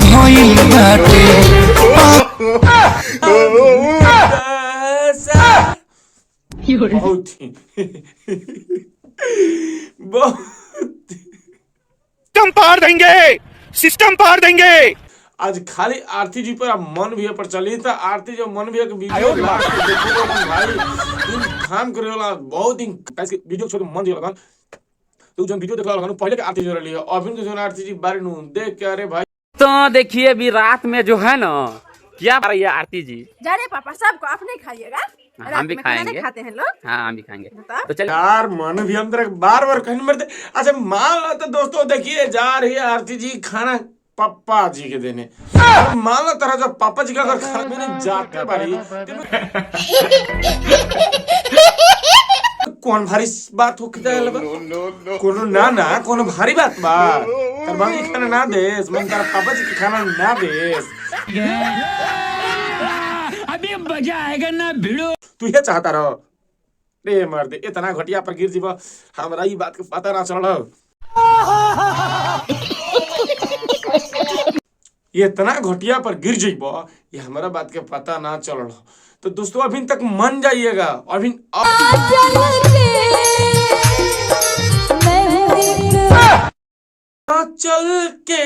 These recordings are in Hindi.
भइल बाटे। बहुत बहुत सिस्टम पार देंगे, सिस्टम पार देंगे। आज खाली आरती जी पर मन भी पर चली था। आरती जो मन भी एक वीडियो लास्ट में देखो भाई इन काम करे वाला बहुत दिन कैसे वीडियो छोड़ मन जो लगा तू जो वीडियो देखला लगा पहले के आरती जो रही है अभी के जो आरती जी बारे नु देख के अरे भाई तो देखिए अभी रात में जो है ना क्या आ रही है आरती जी। जाने पापा सबको आप नहीं खाइएगा, हम भी खाएंगे, खाते हैं लोग। हाँ हम भी खाएंगे। तो चलिए यार मन भी हम तरह बार बार कहने मरते। अच्छा मान लो तो दोस्तों देखिए जा रही है आरती जी खाना पापा जी के देने। मान लो तरह जब पापा जी का अगर खाना देने जाते बारी कौन भारी बात हो कोनो ना ना कोनो भारी बात बा तर बाबू खाना ना देस मन तारा पापा जी के खाना ना देस अभी मजा आएगा ना भिड़ो। तू ये चाहता रहो रे मर्द इतना घटिया पर गिर जीवा हमरा ई बात के पता ना चलल। ये इतना घटिया पर गिर जीवा ये हमारा बात के पता ना चलल। तो दोस्तों अभी तक मन जाइएगा अभी चल के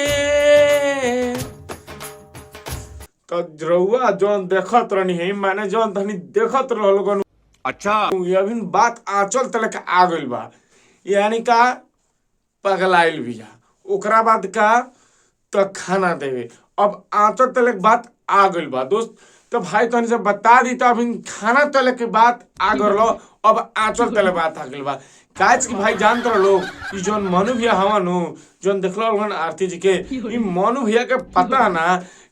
तो रउआ जोन देखत रहनी है माने जोन तनी देखत रहल। अच्छा अभी बात आंचल तलक आ गइल बा यानी का पगलाइल बिया ओकरा बाद का तो खाना देवे अब आंचल तलक बात आ गइल बा दोस्त। तो भाई तनी से बता दी तो अभी खाना तलक के बात आ गइल अब आंचल तलक बात आ गइल बा काज की भाई जानत रह लोग ई जोन मनु भैया हवन जोन देखलो हन आरती जी के ई मनु भैया के पता ना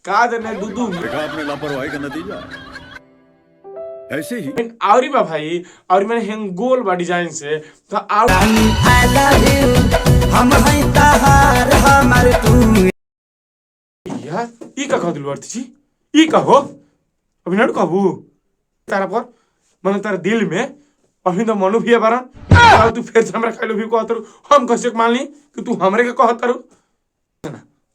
का देने दूधू आपने लापरवाही का नतीजा ऐसे ही आवरी बा भाई और मैंने हेंगोल बा डिजाइन से तो यार ई का कह दिलु आरती जी ई कहो अभी ना कहबू तारा पर मन तारा दिल में अभी तो मनु भैया बारन तू फिर से हमरा खाइलो भी कहत हम कैसे मान ली कि तू हमरे के कहत रू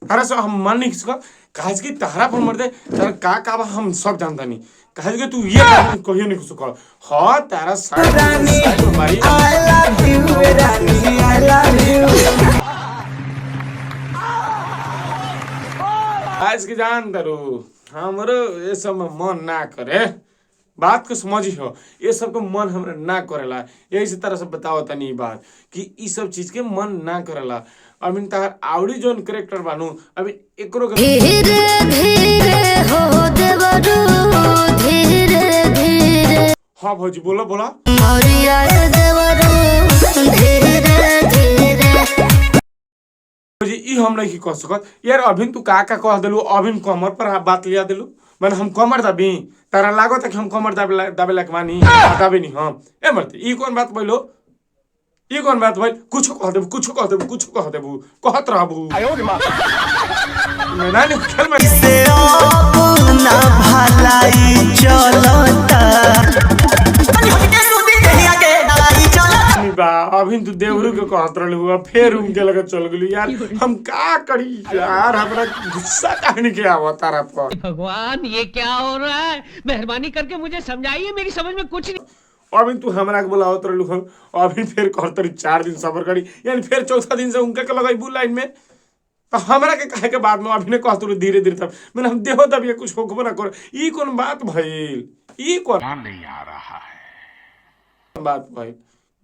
तारा से हम मान नहीं सका काज की तारा पर मर दे तारा का बा हम सब जानता नहीं काज के तू ये कहियो नहीं कुछ कर हां तारा साइड मारी I love you Rani I love you आज के जान दरो हमरो ये सब में मन ना करे बात को समझी हो ये सब को मन हमरा ना करेला यही से तरह से बताओ तनी बात कि ई सब चीज के मन ना करेला। अभी तार आवड़ी जोन कैरेक्टर बानू अभी एकरो धीरे धीरे हो देवरू धीरे धीरे हां भौजी बोलो बोला और यार देवरू धीरे धीरे भौजी ई हम नहीं कह सकत यार अभी तू का कह देलू अभी कमर पर बात लिया देलू मैंने हम कमर दबी तारा लागो तक हम कमर दबे लग मानी दबे नहीं हम ए मरते ई कौन बात बोलो ई कौन बात भाई कुछ कह देबू कुछ कह देबू कुछ कह देबू कहत रहबू आयो रे मां मैं ना खेल में से अपना भलाई चलता बा अभी तू देवरू के कहत रहलू फिर उनके लगे चल गेलू यार हम का करी यार हमरा गुस्सा काहे के आवत तारा पर। भगवान ये क्या हो रहा है मेहरबानी करके मुझे समझाइए मेरी समझ में कुछ नहीं। अभी तू हमरा के बोलावत रहलू हम अभी फिर कहत रही 4 दिन सबर करी यानी फिर चौथा दिन से उनके के लगाई लाइन में तो हमरा के कहे के बाद में अभी ने कहत रही धीरे धीरे तब मैंने हम देहो तब ये कुछ होकबो ना कर ई कोन बात भइल ई कोन नहीं आ रहा है बात भाई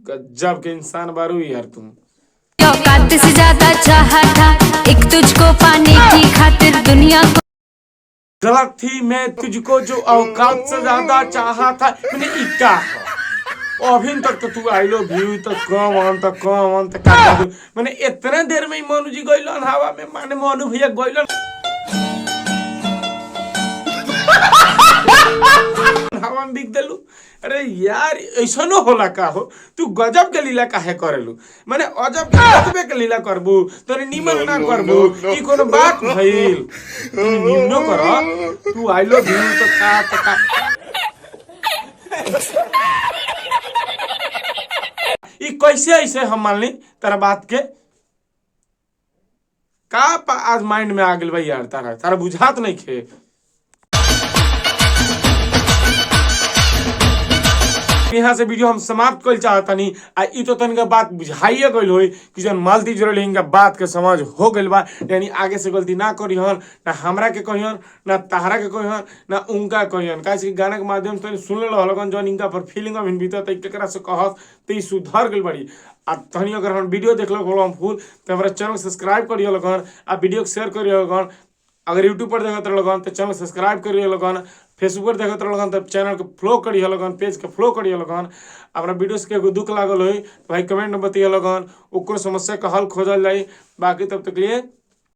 गजब के इंसान बारू यार तुम औकात से ज्यादा चाहा था एक तुझको पाने की खातिर दुनिया को गलत थी मैं तुझको जो औकात से ज्यादा चाहा था मैंने इक्का अभी तक तो तू आई लव यू तो कम क्या मैंने इतने देर में ही मनु जी गइलन हवा में माने मनु भैया गइलन हवा में बिक देलू। अरे यार ऐसा न होला का हो तू गजब के लीला काहे करेलू माने अजब के गजबे के लीला करबू तोरे निमन ना करबू ई कोनो बात भइल तू निमनो कर तू आई लव यू तो का ई कैसे ऐसे हम मान ली तेरा बात के आज माइंड में आ गेल भाई यार तारा बुझात नहीं खे। यहाँ से वीडियो हम समाप्त कर चाहता नहीं आ ई तो तनिका बात बुझाइए गइल होई कि जन मालती जोड़े इनका बात के समझ हो गइल बा, यानी आगे से गलती ना करी हन, ना हमरा के कहियन, ना ताहरा के कहियन, ना उनका कहियन। काहे गाना के माध्यम से सुनले रहलन जन इनका पर फीलिंग अभी भीतर त केकरा से कहत त ई सुधर गइल बड़ी। आ तनी अगर हम वीडियो देखल हम फुल तो हमारा चैनल सब्सक्राइब करिए लगन, आ वीडियो को शेयर करिए लगन। अगर यूट्यूब पर देखत लगन तो चैनल सब्सक्राइब करिए लगन, फेसबुक पर देखत लगन तो चैनल के फॉलो करिए लगन, पेज के फॉलो करिए लगन। अपना वीडियो से कोई दुख लागल हो तो भाई कमेंट में बताइए लगन, ओकर समस्या का हल खोजल जाए। बाकी तब तक लिए